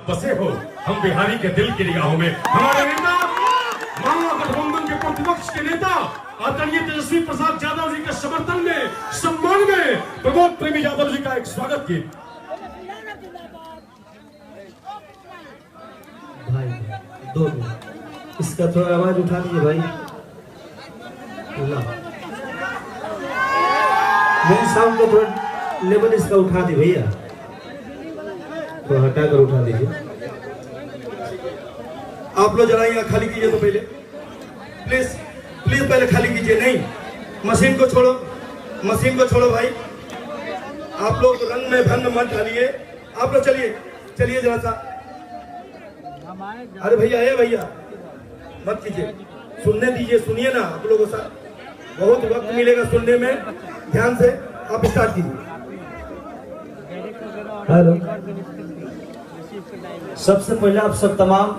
आप बसे हो हम बिहारी के दिल की निगाहों में। हमारे नेता महागठबंधन के प्रतिपक्ष के नेता आदरणीय तेजस्वी प्रसाद यादव जी के समर्थन में, सम्मान में प्रमोद प्रेमी यादव जी का एक स्वागत गीत। भाई दो इसका थोड़ा आवाज उठा दीजिए भाई। मेरे साउंड को थोड़ा लेवल इसका उठा दी भैया, तो हटा कर उठा दीजिए। आप लोग जरा यहाँ खाली कीजिए तो पहले, प्लीज प्लीज पहले खाली कीजिए। नहीं, मशीन को छोड़ो, मशीन को छोड़ो भाई। आप लोग रंग में भंग मत डालिए। आप लोग चलिए चलिए जरा सा। अरे भैया है भैया, मत कीजिए, सुनने दीजिए, सुनिए ना आप लोगों से, बहुत वक्त मिलेगा सुनने में। ध्यान से आप स्टार्ट कीजिए। हेलो, सबसे पहले आप सब तमाम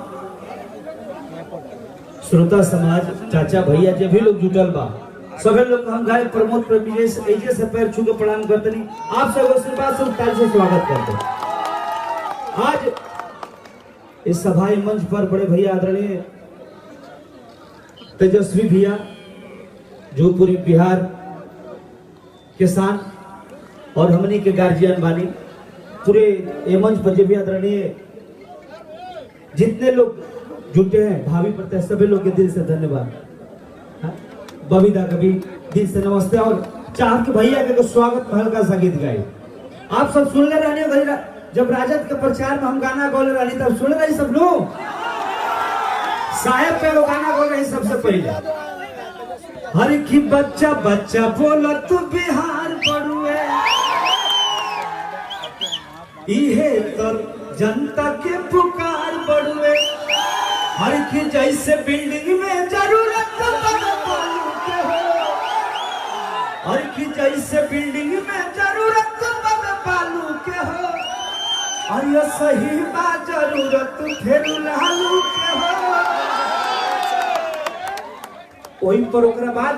श्रोता समाज, चाचा भैया जो भी लोग जुटल बा, सभी लोग हम गायक प्रमोद प्रेमी से पैर छू के प्रणाम करते नहीं। आप सब आशीर्वाद से ताली से स्वागत करते। आज इस सभाई मंच पर बड़े भैया आदरणीय तेजस्वी भैया जो पूरी बिहार किसान और हमनी के गार्जियन बानी, पूरे ये मंच पर जो भी आदरणीय जितने लोग जुटे हैं, भावी प्रत्यय सभी लोग के दिल से धन्यवाद। बबीदा का भी दिल से नमस्ते। और चाह के भैया के स्वागत महल का संगीत गाए। आप सब सुनले रहने, जब राजद के प्रचार में हम गाना गोले रही तब सुन रही सब लोग, साहेब पे वो गाना गोल रही सबसे पहले। हर की बच्चा बच्चा बोला तू बिहार पढ़ुए, इहे तो जनता के पुकार बढ़ुए। हर की जैसे बिल्डिंग में जरूरत बालू के हो, हर की जैसे बिल्डिंग में जरूरत बालू के हो, अरे सही बात जरूरत फिर लालू के हो। वही पर ओकरा बाद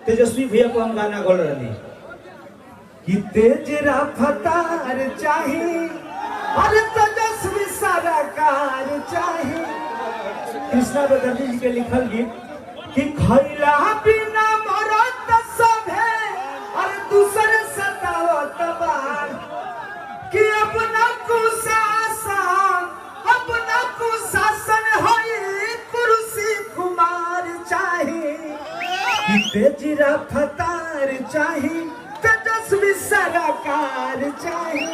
तेजस्वी भैया को हम गाना गोल रही कि तेज रफ्तार चाहिए और तेजस्वी सरकार चाहिए। कृष्णा बदर्जी जी के लिखल गीत कि खैला बिना मरत सब है और दूसरे सतावत बार, कि अपना कुशासन है कुर्सी कुमार चाहिए, कि तेज रफ्तार चाहिए तेजस्वी सरकार चाहिए।